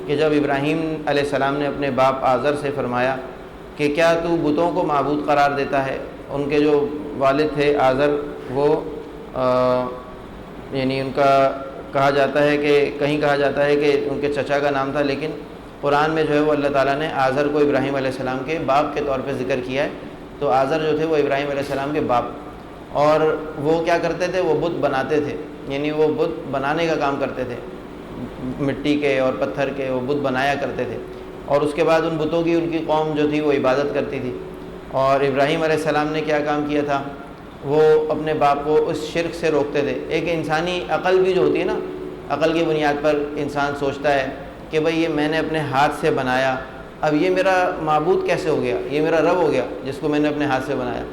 کہ جب ابراہیم علیہ السلام نے اپنے باپ آزر سے فرمایا کہ کیا تو بتوں کو معبود قرار دیتا ہے؟ ان کے جو والد تھے آزر، وہ یعنی ان کا کہا جاتا ہے کہ کہیں کہا جاتا ہے کہ ان کے چچا کا نام تھا، لیکن قرآن میں جو ہے وہ اللہ تعالیٰ نے آزر کو ابراہیم علیہ السلام کے باپ کے طور پہ ذکر کیا ہے۔ تو آزر جو تھے وہ ابراہیم علیہ السلام کے باپ، اور وہ کیا کرتے تھے؟ وہ بت بناتے تھے، یعنی وہ بت بنانے کا کام کرتے تھے، مٹی کے اور پتھر کے وہ بت بنایا کرتے تھے، اور اس کے بعد ان بتوں کی ان کی قوم جو تھی وہ عبادت کرتی تھی۔ اور ابراہیم علیہ السلام نے کیا کام کیا تھا؟ وہ اپنے باپ کو اس شرک سے روکتے تھے۔ ایک انسانی عقل بھی جو ہوتی ہے نا، عقل کی بنیاد پر انسان سوچتا ہے کہ بھئی یہ میں نے اپنے ہاتھ سے بنایا، اب یہ میرا معبود کیسے ہو گیا؟ یہ میرا رب ہو گیا جس کو میں نے اپنے ہاتھ سے بنایا،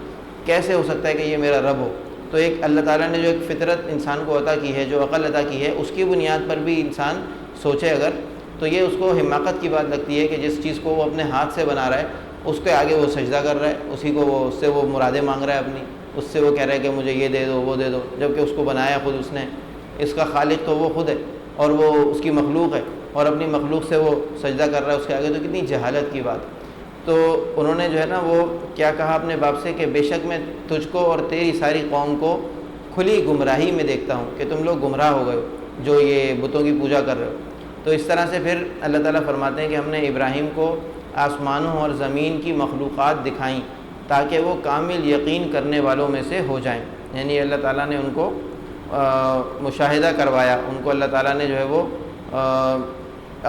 کیسے ہو سکتا ہے کہ یہ میرا رب ہو؟ تو ایک اللہ تعالیٰ نے جو ایک فطرت انسان کو عطا کی ہے، جو عقل عطا کی ہے، اس کی بنیاد پر بھی انسان سوچے اگر، تو یہ اس کو حماقت کی بات لگتی ہے کہ جس چیز کو وہ اپنے ہاتھ سے بنا رہا ہے اس کے آگے وہ سجدہ کر رہا ہے، اسی کو وہ اس سے وہ مرادیں مانگ رہا ہے اپنی، اس سے وہ کہہ رہا ہے کہ مجھے یہ دے دو وہ دے دو، جبکہ اس کو بنایا خود اس نے، اس کا خالق تو وہ خود ہے اور وہ اس کی مخلوق ہے، اور اپنی مخلوق سے وہ سجدہ کر رہا ہے اس کے آگے، تو کتنی جہالت کی بات۔ تو انہوں نے جو ہے نا وہ کیا کہا اپنے باپ سے کہ بے شک میں تجھ کو اور تیری ساری قوم کو کھلی گمراہی میں دیکھتا ہوں کہ تم لوگ گمراہ ہو گئے ہو جو یہ بتوں کی پوجا کر رہے ہو۔ تو اس طرح سے پھر اللہ تعالیٰ فرماتے ہیں کہ ہم نے ابراہیم کو آسمانوں اور زمین کی مخلوقات دکھائیں تاکہ وہ کامل یقین کرنے والوں میں سے ہو جائیں، یعنی اللہ تعالیٰ نے ان کو مشاہدہ کروایا، ان کو اللہ تعالیٰ نے جو ہے وہ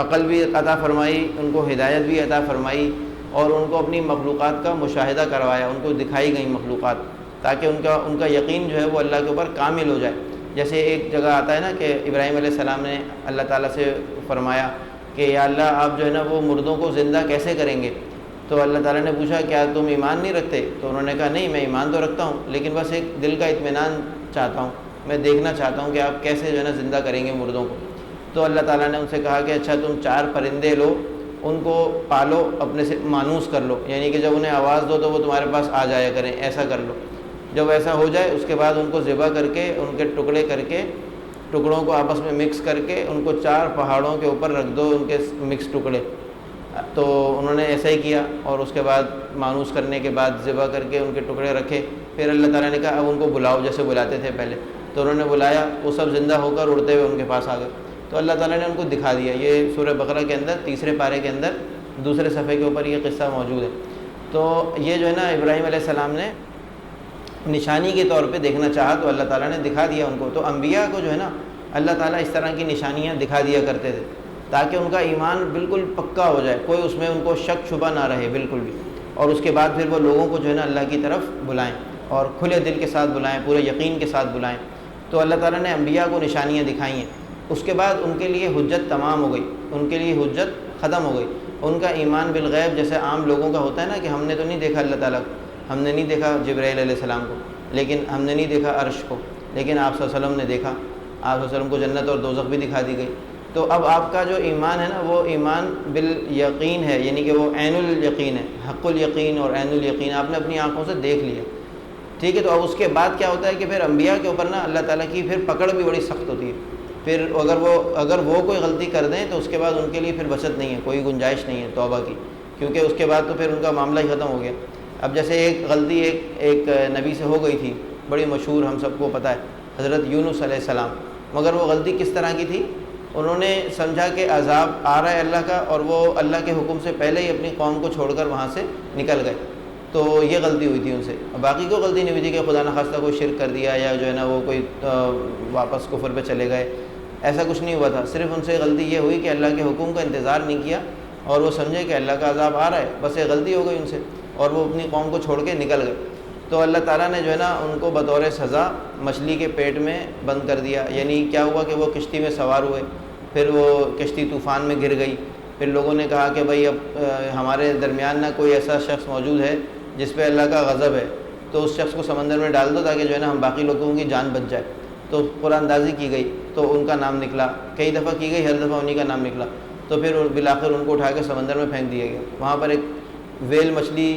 عقل بھی عطا فرمائی، ان کو ہدایت بھی عطا فرمائی، اور ان کو اپنی مخلوقات کا مشاہدہ کروایا، ان کو دکھائی گئی مخلوقات تاکہ ان کا یقین جو ہے وہ اللہ کے اوپر کامل ہو جائے۔ جیسے ایک جگہ آتا ہے نا کہ ابراہیم علیہ السلام نے اللہ تعالیٰ سے فرمایا کہ یا اللہ آپ جو ہے نا وہ مردوں کو زندہ کیسے کریں گے؟ تو اللہ تعالیٰ نے پوچھا کیا تم ایمان نہیں رکھتے؟ تو انہوں نے کہا نہیں میں ایمان تو رکھتا ہوں، لیکن بس ایک دل کا اطمینان چاہتا ہوں، میں دیکھنا چاہتا ہوں کہ آپ کیسے جو ہے نا زندہ کریں گے مردوں کو۔ تو اللہ تعالیٰ نے ان سے کہا کہ اچھا تم 4 پرندے لو، ان کو پالو، اپنے سے مانوس کر لو، یعنی کہ جب انہیں آواز دو تو وہ تمہارے پاس آ جایا کریں، ایسا کر لو۔ جب ایسا ہو جائے اس کے بعد ان کو ذبح کر کے ان کے ٹکڑے کر کے ٹکڑوں کو آپس میں مکس کر کے ان کو 4 پہاڑوں کے اوپر رکھ دو، ان کے مکس ٹکڑے۔ تو انہوں نے ایسا ہی کیا، اور اس کے بعد مانوس کرنے کے بعد ذبح کر کے ان کے ٹکڑے رکھے۔ پھر اللہ تعالیٰ نے کہا اب ان کو بلاؤ جیسے بلاتے تھے پہلے، تو انہوں نے بلایا، وہ سب زندہ ہو کر اڑتے ہوئے ان کے پاس آ گئے۔ تو اللہ تعالیٰ نے ان کو دکھا دیا۔ یہ سورہ بقرہ کے اندر 3 پارے کے اندر 2 صفحے کے اوپر یہ قصہ موجود ہے۔ تو یہ جو ہے نا ابراہیم علیہ السلام نے نشانی کے طور پہ دیکھنا چاہا تو اللہ تعالیٰ نے دکھا دیا ان کو۔ تو انبیاء کو جو ہے نا اللہ تعالیٰ اس طرح کی نشانیاں دکھا دیا کرتے تھے تاکہ ان کا ایمان بالکل پکا ہو جائے، کوئی اس میں ان کو شک شبہ نہ رہے بالکل بھی، اور اس کے بعد پھر وہ لوگوں کو جو ہے نا اللہ کی طرف بلائیں اور کھلے دل کے ساتھ بلائیں، پورے یقین کے ساتھ بلائیں۔ تو اللہ تعالیٰ نے انبیاء کو نشانیاں دکھائی ہیں، اس کے بعد ان کے لیے حجت تمام ہو گئی، ان کے لیے حجت ختم ہو گئی۔ ان کا ایمان بالغیب جیسے عام لوگوں کا ہوتا ہے نا کہ ہم نے تو نہیں دیکھا اللہ تعالیٰ کو، ہم نے نہیں دیکھا جبرائیل علیہ السلام کو، لیکن ہم نے نہیں دیکھا عرش کو، لیکن آپ صلی اللہ علیہ وسلم نے دیکھا، آپ صلی اللہ علیہ وسلم کو جنت اور دوزخ بھی دکھا دی گئی۔ تو اب آپ کا جو ایمان ہے نا وہ ایمان بالیقین ہے، یعنی کہ وہ عین الیقین ہے، حق الیقین اور عین الیقین، آپ نے اپنی آنکھوں سے دیکھ لیا، ٹھیک ہے۔ تو اب اس کے بعد کیا ہوتا ہے کہ پھر انبیاء کے اوپر نا اللہ تعالیٰ کی پھر پکڑ بھی بڑی سخت ہوتی ہے۔ پھر اگر وہ کوئی غلطی کر دیں تو اس کے بعد ان کے لیے پھر بچت نہیں ہے، کوئی گنجائش نہیں ہے توبہ کی، کیونکہ اس کے بعد تو پھر ان کا معاملہ ہی ختم ہو گیا۔ اب جیسے ایک غلطی ایک نبی سے ہو گئی تھی، بڑی مشہور، ہم سب کو پتہ ہے، حضرت یونس علیہ السلام، مگر وہ غلطی کس طرح کی تھی؟ انہوں نے سمجھا کہ عذاب آ رہا ہے اللہ کا، اور وہ اللہ کے حکم سے پہلے ہی اپنی قوم کو چھوڑ کر وہاں سے نکل گئے، تو یہ غلطی ہوئی تھی ان سے۔ باقی کوئی غلطی نہیں ہوئی تھی کہ خدا نخواستہ کوئی شرک کر دیا یا جو ہے نا وہ کوئی واپس کفر پہ چلے گئے، ایسا کچھ نہیں ہوا تھا۔ صرف ان سے غلطی یہ ہوئی کہ اللہ کے حکم کا انتظار نہیں کیا اور وہ سمجھے کہ اللہ کا عذاب آ رہا ہے، بس ایک غلطی ہو گئی ان سے، اور وہ اپنی قوم کو چھوڑ کے نکل گئے۔ تو اللہ تعالیٰ نے جو ہے نا ان کو بطور سزا مچھلی کے پیٹ میں بند کر دیا، یعنی کیا ہوا کہ وہ کشتی میں سوار ہوئے، پھر وہ کشتی طوفان میں گر گئی۔ پھر لوگوں نے کہا کہ بھائی اب ہمارے درمیان نہ کوئی ایسا شخص موجود ہے جس پہ اللہ کا غضب ہے، تو اس شخص کو سمندر میں ڈال دو تاکہ جو ہے نا ہم باقی لوگوں کی جان بچ جائے۔ تو قرآن اندازی کی گئی تو ان کا نام نکلا، کئی دفعہ کی گئی، ہر دفعہ انہی کا نام نکلا، تو پھر بالآخر ان کو اٹھا کے سمندر میں پھینک دیا گیا۔ وہاں پر ایک ویل مچھلی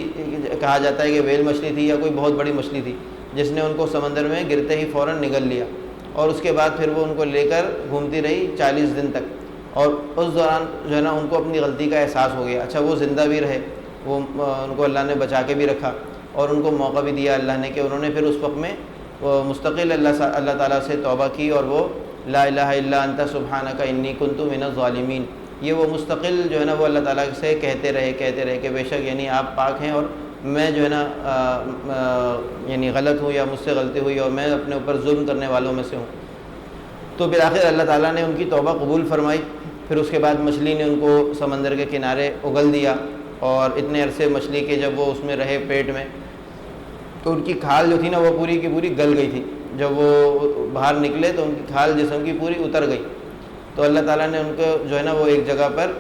کہا جاتا ہے کہ ویل مچھلی تھی یا کوئی بہت بڑی مچھلی تھی، جس نے ان کو سمندر میں گرتے ہی فوراً نگل لیا، اور اس کے بعد پھر وہ ان کو لے کر گھومتی رہی 40 دن تک، اور اس دوران جو ہے نا ان کو اپنی غلطی کا احساس ہو گیا. اچھا وہ زندہ بھی رہے, وہ ان کو اللہ نے بچا کے بھی رکھا, اور ان کو موقع بھی دیا اللہ نے کہ انہوں نے پھر اس وقت میں وہ مستقل اللہ تعالیٰ سے توبہ کی, اور وہ لا الہ الا انت سبحانک انی کنت من الظالمین, یہ وہ مستقل جو ہے نا وہ اللہ تعالیٰ سے کہتے رہے کہ بے شک یعنی آپ پاک ہیں, اور میں جو ہے نا یعنی غلط ہوں یا مجھ سے غلطی ہوئی اور میں اپنے اوپر ظلم کرنے والوں میں سے ہوں. تو بالآخر اللہ تعالیٰ نے ان کی توبہ قبول فرمائی. پھر اس کے بعد مچھلی نے ان کو سمندر کے کنارے اگل دیا, اور اتنے عرصے مچھلی کے جب وہ اس میں رہے پیٹ میں, تو ان کی کھال جو تھی نا وہ پوری کی پوری گل گئی تھی. جب وہ باہر نکلے تو ان کی کھال جسم کی پوری اتر گئی. تو اللہ تعالیٰ نے ان کو جو ہے نا وہ ایک جگہ پر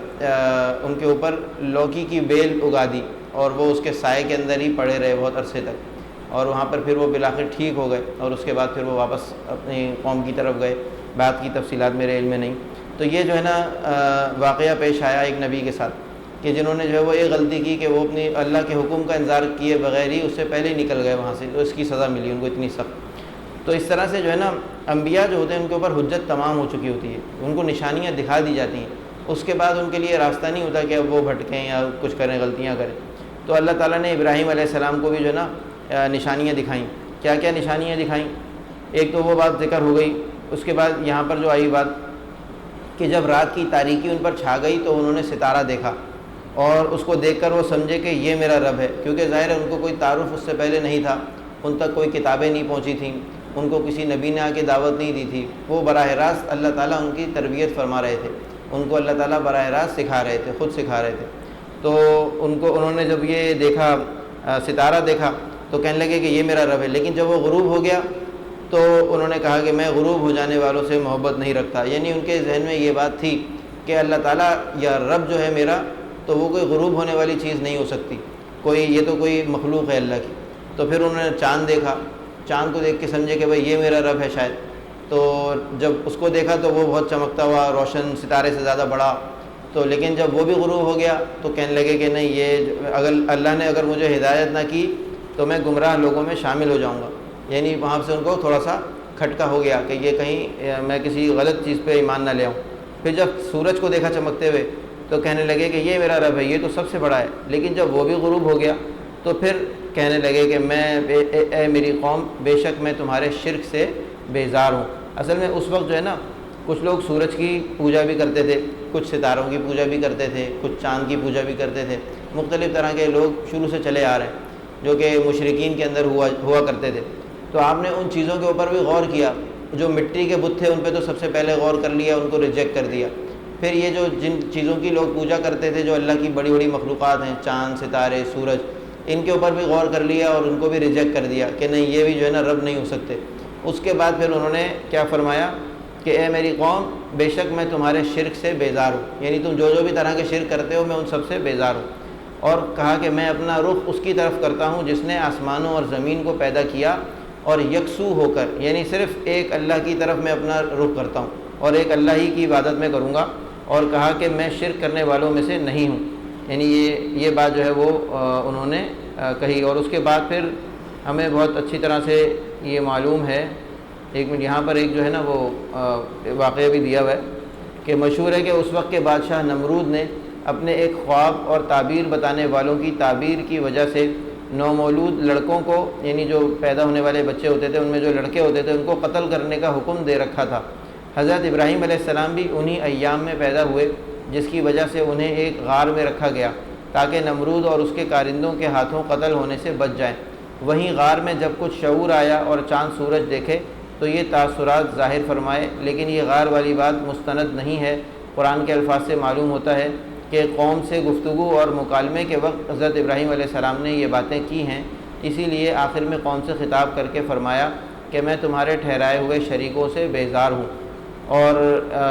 ان کے اوپر لوکی کی بیل اگا دی, اور وہ اس کے سائے کے اندر ہی پڑے رہے بہت عرصے تک, اور وہاں پر پھر وہ بالآخر ٹھیک ہو گئے, اور اس کے بعد پھر وہ واپس اپنی قوم کی طرف گئے. بات کی تفصیلات میرے علم میں نہیں. تو یہ جو ہے نا واقعہ پیش آیا ایک نبی کے ساتھ کہ جنہوں نے جو ہے وہ یہ غلطی کی کہ وہ اپنی اللہ کے حکم کا انتظار کیے بغیر ہی اس سے پہلے ہی نکل گئے وہاں سے, تو اس کی سزا ملی ان کو اتنی سخت. تو اس طرح سے جو ہے نا انبیاء جو ہوتے ہیں ان کے اوپر حجت تمام ہو چکی ہوتی ہے, ان کو نشانیاں دکھا دی جاتی ہیں, اس کے بعد ان کے لیے راستہ نہیں ہوتا کہ اب وہ بھٹکیں یا کچھ کریں, غلطیاں کریں. تو اللہ تعالیٰ نے ابراہیم علیہ السلام کو بھی جو ہے نا نشانیاں دکھائیں. کیا کیا نشانیاں دکھائیں؟ ایک تو وہ بات ذکر ہو گئی. اس کے بعد یہاں پر جو آئی بات کہ جب رات کی تاریکی ان پر چھا گئی تو انہوں نے ستارہ دیکھا, اور اس کو دیکھ کر وہ سمجھے کہ یہ میرا رب ہے, کیونکہ ظاہر ہے ان کو کوئی تعارف اس سے پہلے نہیں تھا, ان تک کوئی کتابیں نہیں پہنچی تھیں, ان کو کسی نبی نے آ کے دعوت نہیں دی تھی. وہ براہ راست اللہ تعالیٰ ان کی تربیت فرما رہے تھے, ان کو اللہ تعالیٰ براہ راست سکھا رہے تھے, خود سکھا رہے تھے. تو انہوں نے جب یہ دیکھا ستارہ دیکھا تو کہنے لگے کہ یہ میرا رب ہے. لیکن جب وہ غروب ہو گیا تو انہوں نے کہا کہ میں غروب ہو جانے والوں سے محبت نہیں رکھتا. یعنی ان کے ذہن میں یہ بات تھی کہ اللہ تعالیٰ یا رب جو ہے میرا, تو وہ کوئی غروب ہونے والی چیز نہیں ہو سکتی, یہ تو کوئی مخلوق ہے اللہ کی. تو پھر انہوں نے چاند دیکھا, چاند کو دیکھ کے سمجھے کہ بھائی یہ میرا رب ہے شاید. تو جب اس کو دیکھا تو وہ بہت چمکتا ہوا, روشن, ستارے سے زیادہ بڑا. تو لیکن جب وہ بھی غروب ہو گیا تو کہنے لگے کہ نہیں, یہ اگر اللہ نے اگر مجھے ہدایت نہ کی تو میں گمراہ لوگوں میں شامل ہو جاؤں گا. یعنی وہاں سے ان کو تھوڑا سا کھٹکا ہو گیا کہ یہ کہیں میں کسی غلط چیز پہ ایمان نہ لے آؤں. پھر جب سورج کو دیکھا چمکتے ہوئے تو کہنے لگے کہ یہ میرا رب ہے, یہ تو سب سے بڑا ہے. لیکن جب وہ بھی غروب ہو گیا تو پھر کہنے لگے کہ اے میری قوم, بے شک میں تمہارے شرک سے بیزار ہوں. اصل میں اس وقت جو ہے نا کچھ لوگ سورج کی پوجا بھی کرتے تھے, کچھ ستاروں کی پوجا بھی کرتے تھے, کچھ چاند کی پوجا بھی کرتے تھے. مختلف طرح کے لوگ شروع سے چلے آ رہے ہیں جو کہ مشرکین کے اندر ہوا کرتے تھے. تو آپ نے ان چیزوں کے اوپر بھی غور کیا. جو مٹی کے بت تھے ان پہ تو سب سے پہلے غور کر لیا, ان کو ریجیکٹ کر دیا. پھر یہ جو جن چیزوں کی لوگ پوجا کرتے تھے جو اللہ کی بڑی بڑی مخلوقات ہیں, چاند, ستارے, سورج, ان کے اوپر بھی غور کر لیا اور ان کو بھی ریجیکٹ کر دیا کہ نہیں, یہ بھی جو ہے نا رب نہیں ہو سکتے. اس کے بعد پھر انہوں نے کیا فرمایا کہ اے میری قوم, بے شک میں تمہارے شرک سے بیزار ہوں. یعنی تم جو بھی طرح کے شرک کرتے ہو میں ان سب سے بیزار ہوں. اور کہا کہ میں اپنا رخ اس کی طرف کرتا ہوں جس نے آسمانوں اور زمین کو پیدا کیا, اور یکسو ہو کر, یعنی صرف ایک اللہ کی طرف میں اپنا رخ کرتا ہوں اور ایک اللہ ہی کی عبادت میں کروں گا. اور کہا کہ میں شرک کرنے والوں میں سے نہیں ہوں. یعنی یہ بات جو ہے وہ انہوں نے کہی. اور اس کے بعد پھر ہمیں بہت اچھی طرح سے یہ معلوم ہے, ایک منٹ یہاں پر ایک جو ہے نا وہ واقعہ بھی دیا ہوا ہے کہ مشہور ہے کہ اس وقت کے بادشاہ نمرود نے اپنے ایک خواب اور تعبیر بتانے والوں کی تعبیر کی وجہ سے نومولود لڑکوں کو, یعنی جو پیدا ہونے والے بچے ہوتے تھے ان میں جو لڑکے ہوتے تھے ان کو قتل کرنے کا حکم دے رکھا تھا. حضرت ابراہیم علیہ السلام بھی انہی ایام میں پیدا ہوئے جس کی وجہ سے انہیں ایک غار میں رکھا گیا تاکہ نمرود اور اس کے کارندوں کے ہاتھوں قتل ہونے سے بچ جائیں. وہیں غار میں جب کچھ شعور آیا اور چاند سورج دیکھے تو یہ تاثرات ظاہر فرمائے. لیکن یہ غار والی بات مستند نہیں ہے. قرآن کے الفاظ سے معلوم ہوتا ہے کہ قوم سے گفتگو اور مکالمے کے وقت حضرت ابراہیم علیہ السلام نے یہ باتیں کی ہیں. اسی لیے آخر میں قوم سے خطاب کر کے فرمایا کہ میں تمہارے ٹھہرائے ہوئے شریکوں سے بیزار ہوں. اور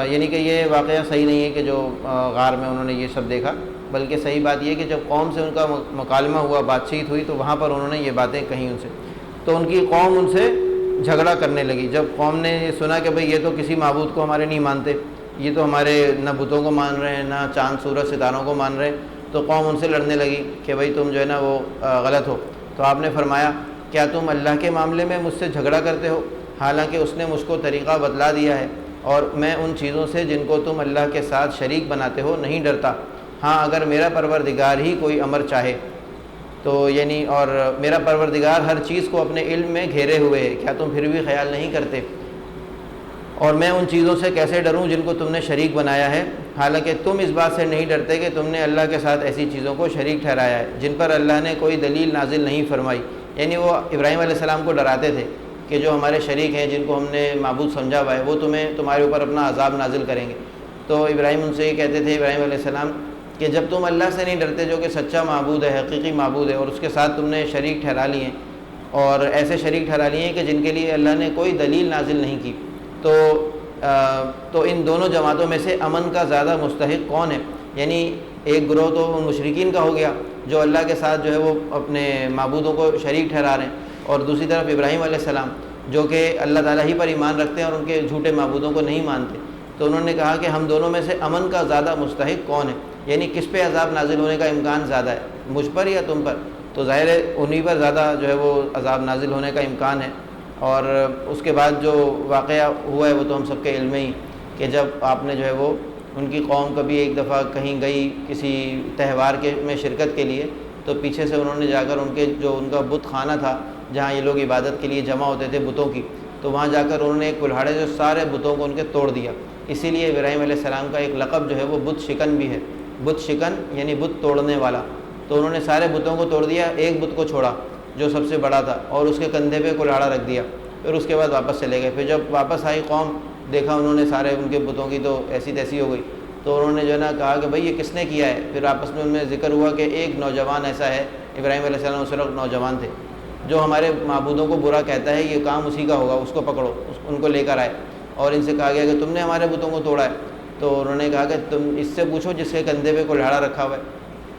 یعنی کہ یہ واقعہ صحیح نہیں ہے کہ جو غار میں انہوں نے یہ سب دیکھا, بلکہ صحیح بات یہ ہے کہ جب قوم سے ان کا مکالمہ ہوا, بات چیت ہوئی, تو وہاں پر انہوں نے یہ باتیں کہیں ان سے. تو ان کی قوم ان سے جھگڑا کرنے لگی. جب قوم نے یہ سنا کہ بھئی یہ تو کسی معبود کو ہمارے نہیں مانتے, یہ تو ہمارے نہ بتوں کو مان رہے ہیں نہ چاند سورج ستاروں کو مان رہے ہیں, تو قوم ان سے لڑنے لگی کہ بھئی تم جو ہے نا وہ غلط ہو. تو آپ نے فرمایا کیا تم اللہ کے معاملے میں مجھ سے جھگڑا کرتے ہو, حالانکہ اس نے مجھ کو طریقہ بتلا دیا ہے اور میں ان چیزوں سے جن کو تم اللہ کے ساتھ شریک بناتے ہو نہیں ڈرتا، ہاں اگر میرا پروردگار ہی کوئی امر چاہے تو یعنی اور میرا پروردگار ہر چیز کو اپنے علم میں گھیرے ہوئے ہے، کیا تم پھر بھی خیال نہیں کرتے؟ اور میں ان چیزوں سے کیسے ڈروں جن کو تم نے شریک بنایا ہے، حالانکہ تم اس بات سے نہیں ڈرتے کہ تم نے اللہ کے ساتھ ایسی چیزوں کو شریک ٹھہرایا ہے جن پر اللہ نے کوئی دلیل نازل نہیں فرمائی۔ یعنی وہ ابراہیم علیہ السلام کو ڈراتے تھے کہ جو ہمارے شریک ہیں، جن کو ہم نے معبود سمجھا ہوا ہے، وہ تمہارے اوپر اپنا عذاب نازل کریں گے۔ تو ابراہیم ان سے یہ کہتے تھے، ابراہیم علیہ السلام، کہ جب تم اللہ سے نہیں ڈرتے جو کہ سچا معبود ہے، حقیقی معبود ہے، اور اس کے ساتھ تم نے شریک ٹھہرا لیے ہیں، اور ایسے شریک ٹھہرا لیے ہیں کہ جن کے لیے اللہ نے کوئی دلیل نازل نہیں کی، تو ان دونوں جماعتوں میں سے امن کا زیادہ مستحق کون ہے؟ یعنی ایک گروہ تو مشرکین کا ہو گیا جو اللہ کے ساتھ جو ہے وہ اپنے معبودوں کو شریک ٹھہرا رہے ہیں، اور دوسری طرف ابراہیم علیہ السلام جو کہ اللہ تعالیٰ ہی پر ایمان رکھتے ہیں اور ان کے جھوٹے معبودوں کو نہیں مانتے۔ تو انہوں نے کہا کہ ہم دونوں میں سے امن کا زیادہ مستحق کون ہے، یعنی کس پہ عذاب نازل ہونے کا امکان زیادہ ہے، مجھ پر یا تم پر؟ تو ظاہر ہے انہی پر زیادہ جو ہے وہ عذاب نازل ہونے کا امکان ہے۔ اور اس کے بعد جو واقعہ ہوا ہے وہ تو ہم سب کے علم میں ہی، کہ جب آپ نے جو ہے وہ ان کی قوم کبھی ایک دفعہ کہیں گئی کسی تہوار میں شرکت کے لیے، تو پیچھے سے انہوں نے جا کر ان کا بت خانہ تھا جہاں یہ لوگ عبادت کے لیے جمع ہوتے تھے بتوں کی، تو وہاں جا کر انہوں نے ایک کلہاڑے سے سارے بتوں کو ان کے توڑ دیا۔ اسی لیے ابراہیم علیہ السلام کا ایک لقب جو ہے وہ بت شکن بھی ہے، بت شکن یعنی بت توڑنے والا۔ تو انہوں نے سارے بتوں کو توڑ دیا، ایک بت کو چھوڑا جو سب سے بڑا تھا، اور اس کے کندھے پہ کلہاڑا رکھ دیا، پھر اس کے بعد واپس چلے گئے۔ پھر جب واپس آئی قوم، دیکھا انہوں نے سارے ان کے بتوں کی تو ایسی تیسی ہو گئی، تو انہوں نے جو ہے نا کہا کہ بھئی یہ کس نے کیا ہے؟ پھر آپس میں ان میں ذکر ہوا کہ ایک نوجوان ایسا ہے، ابراہیم علیہ السلام اس وقت نوجوان تھے، جو ہمارے معبودوں کو برا کہتا ہے، یہ کام اسی کا ہوگا، اس کو پکڑو۔ ان کو لے کر آئے اور ان سے کہا گیا کہ تم نے ہمارے بتوں کو توڑا ہے۔ تو انہوں نے کہا کہ تم اس سے پوچھو جس کے کندھے پہ کلہاڑا رکھا ہوا ہے،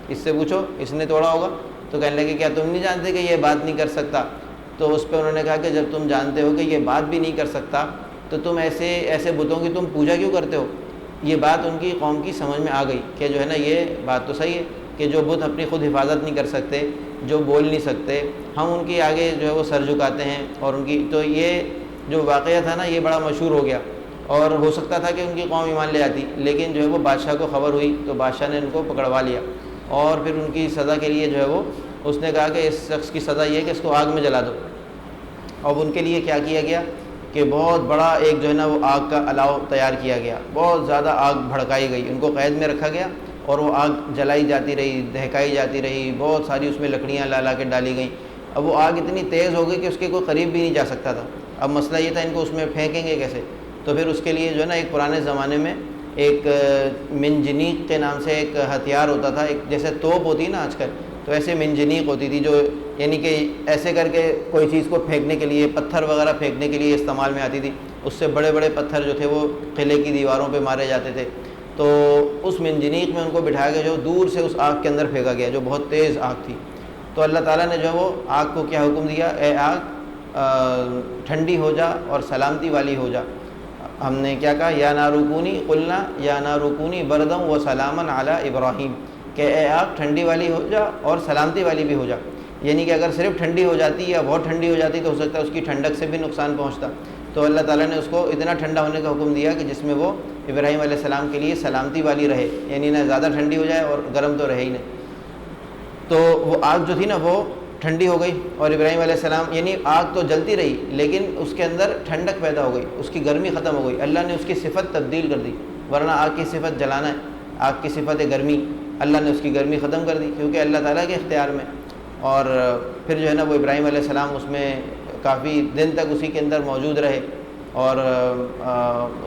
اس سے پوچھو، اس نے توڑا ہوگا۔ تو کہنے لگے کیا تم نہیں جانتے کہ یہ بات نہیں کر سکتا؟ تو اس پہ انہوں نے کہا کہ جب تم جانتے ہو کہ یہ بات بھی نہیں کر سکتا تو تم ایسے بتوں کی تم پوجا کیوں کرتے ہو؟ یہ بات ان کی قوم کی سمجھ میں آ گئی کہ جو ہے نا یہ بات تو صحیح ہے کہ جو بت اپنی خود حفاظت نہیں کر سکتے، جو بول نہیں سکتے، ہم ان کی آگے جو ہے وہ سر جھکاتے ہیں، اور ان کی تو یہ جو واقعہ تھا نا یہ بڑا مشہور ہو گیا، اور ہو سکتا تھا کہ ان کی قوم ایمان لے آتی، لیکن جو ہے وہ بادشاہ کو خبر ہوئی تو بادشاہ نے ان کو پکڑوا لیا، اور پھر ان کی سزا کے لیے جو ہے وہ اس نے کہا کہ اس شخص کی سزا یہ ہے کہ اس کو آگ میں جلا دو۔ اب ان کے لیے کیا کیا گیا کہ بہت بڑا ایک جو ہے نا وہ آگ کا الاؤ تیار کیا گیا، بہت زیادہ آگ بھڑکائی گئی، ان کو قید میں رکھا گیا، اور وہ آگ جلائی جاتی رہی، دہکائی جاتی رہی، بہت ساری اس میں لکڑیاں لا کے ڈالی گئیں۔ اب وہ آگ اتنی تیز ہو گئی کہ اس کے کوئی قریب بھی نہیں جا سکتا تھا۔ اب مسئلہ یہ تھا ان کو اس میں پھینکیں گے کیسے؟ تو پھر اس کے لیے جو ہے نا ایک پرانے زمانے میں ایک منجنیق کے نام سے ایک ہتھیار ہوتا تھا، ایک جیسے توپ ہوتی ہے نا آج کل، تو ایسے منجنیق ہوتی تھی جو یعنی کہ ایسے کر کے کوئی چیز کو پھینکنے کے لیے، پتھر وغیرہ پھینکنے کے لیے استعمال میں آتی تھی۔ اس سے بڑے بڑے پتھر جو تھے وہ قلعے کی دیواروں پہ مارے جاتے تھے۔ تو اس منجنیق میں ان کو بٹھایا گیا، جو دور سے اس آگ کے اندر پھینکا گیا جو بہت تیز آگ تھی۔ تو اللہ تعالیٰ نے جو ہے وہ آگ کو کیا حکم دیا؟ اے آگ ٹھنڈی ہو جا اور سلامتی والی ہو جا۔ ہم نے کیا کہا؟ یا نارو کونی قلنا یا نارو کونی بردم و سلامن علی ابراہیم، کہ اے آگ ٹھنڈی والی ہو جا اور سلامتی والی بھی ہو جا۔ یعنی کہ اگر صرف ٹھنڈی ہو جاتی یا بہت ٹھنڈی ہو جاتی تو ہو سکتا ہے اس کی ٹھنڈک سے بھی نقصان پہنچتا۔ تو اللہ تعالیٰ نے اس کو اتنا ٹھنڈا ہونے کا حکم دیا کہ جس میں وہ ابراہیم علیہ السلام کے لیے سلامتی والی رہے، یعنی نہ زیادہ ٹھنڈی ہو جائے اور گرم تو رہے ہی نہیں۔ تو وہ آگ جو تھی نا وہ ٹھنڈی ہو گئی، اور ابراہیم علیہ السلام یعنی آگ تو جلتی رہی لیکن اس کے اندر ٹھنڈک پیدا ہو گئی، اس کی گرمی ختم ہو گئی۔ اللہ نے اس کی صفت تبدیل کر دی، ورنہ آگ کی صفت جلانا ہے، آگ کی صفت ہے گرمی، اللہ نے اس کی گرمی ختم کر دی کیونکہ اللہ تعالیٰ کے اختیار میں۔ اور پھر جو ہے نا وہ ابراہیم علیہ السلام اس میں کافی دن تک اسی کے اندر موجود رہے، اور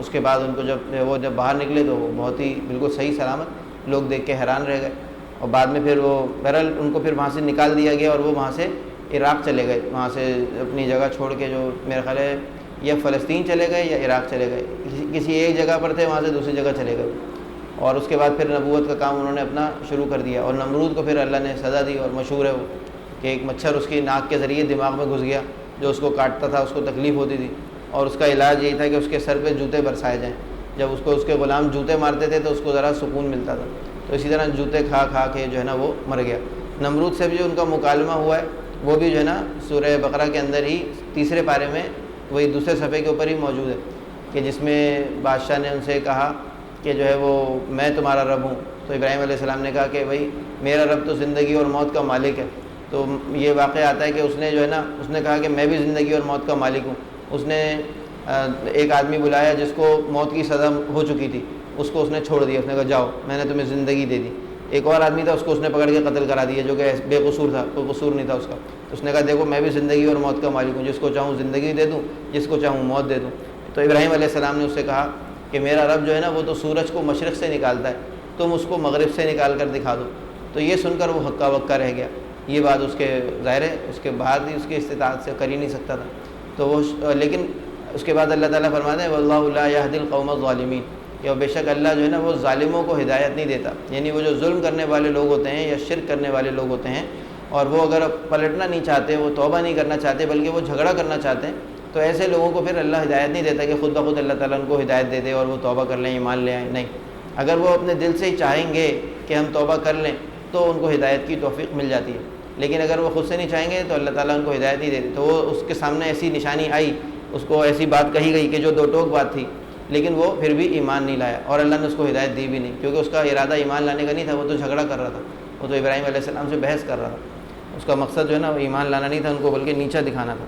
اس کے بعد ان کو جب باہر نکلے تو وہ بہت ہی بالکل صحیح سلامت، لوگ دیکھ کے حیران رہ گئے۔ اور بعد میں پھر وہ بہرحال ان کو پھر وہاں سے نکال دیا گیا، اور وہ وہاں سے عراق چلے گئے، وہاں سے اپنی جگہ چھوڑ کے، جو میرا خیال ہے یا فلسطین چلے گئے یا عراق چلے گئے، کسی ایک جگہ پر تھے، وہاں سے دوسری جگہ چلے گئے۔ اور اس کے بعد پھر نبوت کا کام انہوں نے اپنا شروع کر دیا، اور نمرود کو پھر اللہ نے سزا دی، اور مشہور ہے وہ کہ ایک مچھر اس کی ناک کے ذریعے دماغ میں گھس گیا، جو اس کو کاٹتا تھا، اس کو تکلیف ہوتی تھی، اور اس کا علاج یہی تھا کہ اس کے سر پہ جوتے برسائے جائیں۔ جب اس کے غلام جوتے مارتے تھے تو اس کو ذرا سکون ملتا تھا، تو اسی طرح جوتے کھا کے جو ہے نا وہ مر گیا۔ نمرود سے بھی جو ان کا مکالمہ ہوا ہے وہ بھی جو ہے نا سورہ بقرہ کے اندر ہی تیسرے پارے میں وہی دوسرے صفحے کے اوپر ہی موجود ہے۔ کہ جس میں بادشاہ نے ان سے کہا کہ جو ہے وہ میں تمہارا رب ہوں. تو ابراہیم علیہ السلام نے کہا کہ بھائی میرا رب تو زندگی اور موت کا مالک ہے. تو یہ واقعہ آتا ہے کہ اس نے جو ہے نا اس نے کہا کہ میں بھی زندگی اور موت کا مالک ہوں. اس نے ایک آدمی بلایا جس کو موت کی سزا ہو چکی تھی, اس کو اس نے چھوڑ دیا. اس نے کہا جاؤ میں نے تمہیں زندگی دے دی. ایک اور آدمی تھا, اس کو اس نے پکڑ کے قتل کرا دیا جو کہ بے قصور تھا, کوئی قصور نہیں تھا اس کا. اس نے کہا دیکھو میں بھی زندگی اور موت کا مالک ہوں, جس کو چاہوں زندگی دے دوں, جس کو چاہوں موت دے دوں. تو ابراہیم علیہ السلام نے اس سے کہا کہ میرا رب جو ہے نا وہ تو سورج کو مشرق سے نکالتا ہے, تم اس کو مغرب سے نکال کر دکھا دو. تو یہ سن کر وہ ہکا بکا رہ گیا. یہ بات اس کے ظاہر ہے اس کے بعد ہی اس کی استطاعت سے کر ہی نہیں سکتا تھا. تو وہ لیکن اس کے بعد اللہ تعالیٰ فرماتے ہیں واللہ لا یہدی القوم الظالمین, کہ بے شک اللہ جو ہے نا وہ ظالموں کو ہدایت نہیں دیتا. یعنی وہ جو ظلم کرنے والے لوگ ہوتے ہیں یا شرک کرنے والے لوگ ہوتے ہیں اور وہ اگر پلٹنا نہیں چاہتے, وہ توبہ نہیں کرنا چاہتے بلکہ وہ جھگڑا کرنا چاہتے ہیں, تو ایسے لوگوں کو پھر اللہ ہدایت نہیں دیتا کہ خود بخود اللہ تعالیٰ ان کو ہدایت دے دے اور وہ توبہ کر لیں, ایمان لے آئیں. نہیں, اگر وہ اپنے دل سے ہی چاہیں گے کہ ہم توبہ کر لیں تو ان کو ہدایت کی توفیق مل جاتی ہے. لیکن اگر وہ خود سے نہیں چاہیں گے تو اللہ تعالیٰ ان کو ہدایت نہیں دیتے. تو وہ اس کے سامنے ایسی نشانی آئی, اس کو ایسی بات کہی گئی کہ جو دو ٹوک بات تھی, لیکن وہ پھر بھی ایمان نہیں لایا اور اللہ نے اس کو ہدایت دی بھی نہیں, کیونکہ اس کا ارادہ ایمان لانے کا نہیں تھا. وہ تو جھگڑا کر رہا تھا, وہ تو ابراہیم علیہ السلام سے بحث کر رہا تھا. اس کا مقصد جو ہے نا وہ ایمان لانا نہیں تھا, ان کو بلکہ نیچا دکھانا تھا.